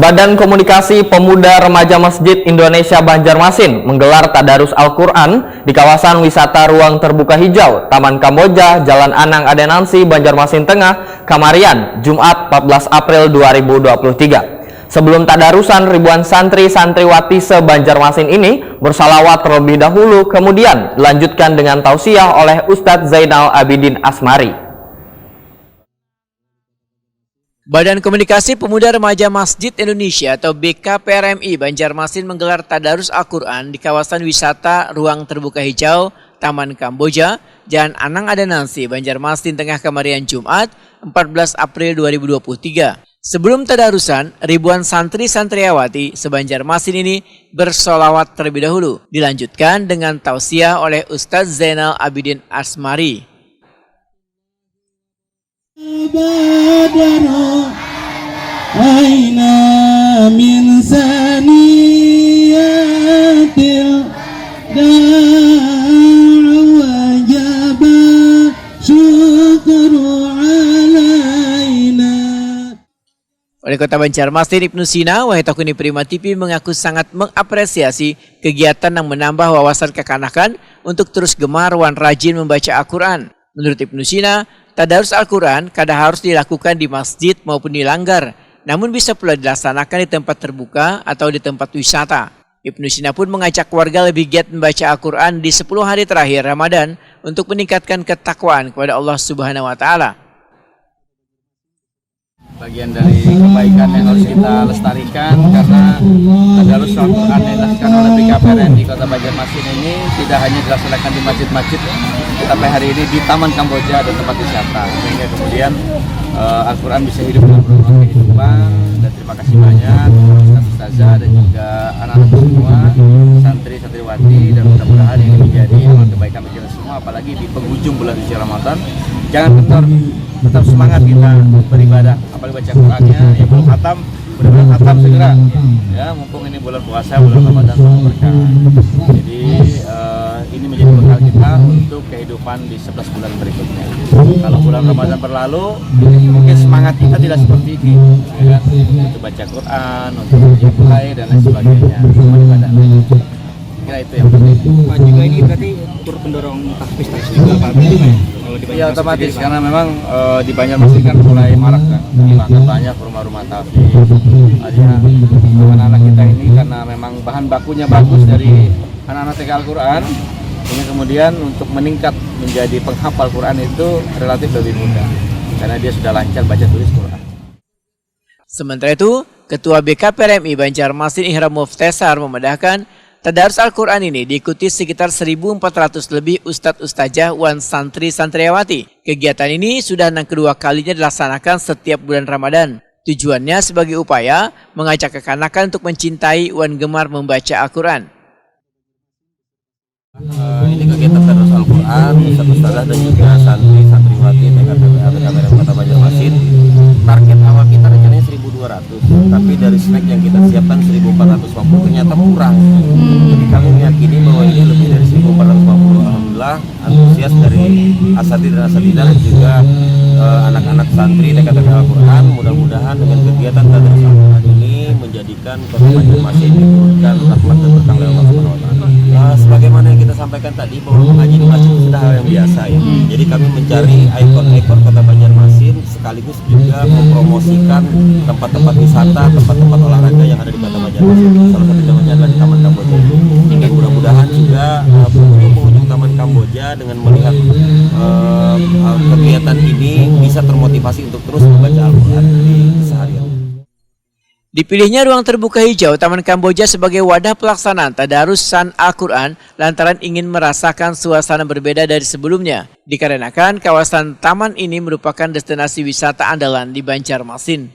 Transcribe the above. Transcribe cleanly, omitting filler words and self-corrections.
Badan Komunikasi Pemuda Remaja Masjid Indonesia Banjarmasin menggelar tadarus Al-Quran di kawasan wisata ruang terbuka hijau Taman Kamboja, Jalan Anang Adenansi, Banjarmasin Tengah, Kamarian, Jumat 14 April 2023. Sebelum tadarusan, ribuan santri-santriwati se-Banjarmasin ini bersalawat terlebih dahulu, kemudian dilanjutkan dengan tausiah oleh Ustadz Zainal Abidin Asmari. Badan Komunikasi Pemuda Remaja Masjid Indonesia atau BKPRMI Banjarmasin menggelar tadarus Al-Quran di kawasan wisata ruang terbuka hijau Taman Kamboja, Jalan Anang Adenansi, Banjarmasin Tengah, Kamarian, Jumat 14 April 2023. Sebelum tadarusan, ribuan santri-santriawati se-Banjarmasin ini bersolawat terlebih dahulu, dilanjutkan dengan tausiah oleh Ustadz Zainal Abidin Asmari. Badara aina min saniyatil da'wa jaba syukru alaina. Wali Kota Banjarmasin Ibnu Sina, Wahitakuni Prima TV mengaku sangat mengapresiasi kegiatan yang menambah wawasan kekanakan untuk terus gemar dan rajin membaca Al-Quran. Menurut Ibnu Sina, tadarus Al-Quran kadang harus dilakukan di masjid maupun di langgar, namun bisa pula dilaksanakan di tempat terbuka atau di tempat wisata. Ibnu Sina pun mengajak warga lebih giat membaca Al-Quran di 10 hari terakhir Ramadan untuk meningkatkan ketakwaan kepada Allah Subhanahu wa Ta'ala. Bagian dari kebaikan yang harus kita lestarikan, karena tadarus Al-Quran yang dilaksanakan oleh BKPRMI Kota Banjarmasin ini tidak hanya dilaksanakan di masjid-masjid, tetapi hari ini di Taman Kamboja ada tempat wisata, sehingga kemudian Al-Quran bisa hidup dalam ruang kehidupan. Dan terima kasih banyak Ustazah dan juga anak-anak semua, santri-santriwati, dan mudah-mudahan ini menjadi amal kebaikan bagi kita semua, apalagi di penghujung bulan suci Ramadan. Jangan kendor, tetap semangat kita beribadah, apalagi baca Qurannya, yang belum khatam, mudah-mudahan khatam segera, ya, mumpung ini bulan puasa, bulan Ramadan berkah. Jadi ini menjadi bekal kita untuk kehidupan di 11 bulan berikutnya. Kalau bulan Ramadan berlalu, mungkin semangat kita tidak seperti ini, ya kan? Untuk baca Quran, untuk mulai dan lain sebagainya, semua ibadah. Kira itu yang penting. Pak, juga ini berarti turut mendorong tahfiz juga Pak? Ya otomatis, karena memang di Banjarmasin kan mulai marak kan, bahkan banyak rumah-rumah tahfiz. Artinya anak-anak kita ini karena memang bahan bakunya bagus dari anak-anak TK Al-Quran, ini kemudian untuk meningkat menjadi penghafal Quran itu relatif lebih mudah, karena dia sudah lancar baca tulis Quran. Sementara itu, Ketua BKPRMI Banjarmasin Ihram Muftesar memedahkan tadarus Al-Quran ini diikuti sekitar 1.400 lebih ustadz ustazah wan santri-santriawati. Kegiatan ini sudah yang kedua kalinya dilaksanakan setiap bulan Ramadan. Tujuannya sebagai upaya mengajak kekanakan untuk mencintai wan gemar membaca Al-Quran. Ini kegiatan tadarus Al-Quran, ustadz-ustazah dan juga santri-santriwati BKPRMI Kota Banjarmasin. Target awal kita rencananya 1.200, tapi dari snack yang kita siapkan 1.450 ternyata kurang. Jadi kami meyakini bahwa ini lebih dari 1.450. Alhamdulillah antusias dari asatidz dan asatidzah dan juga anak-anak santri TK Al-Quran. Mudah-mudahan dengan kegiatan tadarus Al-Quran ini menjadikan Kota Banjarmasin diturunkan rahmat dan berkah oleh Allah Subhanahu wa Ta'ala. Sebagaimana yang kita sampaikan tadi bahwa mengaji di masjid itu sudah hal yang biasa ya. Jadi kami mencari ikon-ikon Kota Banjarmasin sekaligus juga mempromosikan tempat-tempat wisata, tempat-tempat olahraga yang ada di Kota Banjarmasin. Salah satu contohnya adalah di Taman Kamboja. Dan mudah-mudahan juga pengunjung Taman Kamboja dengan melihat kegiatan ini bisa termotivasi untuk terus membaca Al-Quran di keseharian. Dipilihnya ruang terbuka hijau Taman Kamboja sebagai wadah pelaksanaan tadarusan Al-Quran lantaran ingin merasakan suasana berbeda dari sebelumnya. Dikarenakan kawasan taman ini merupakan destinasi wisata andalan di Banjarmasin.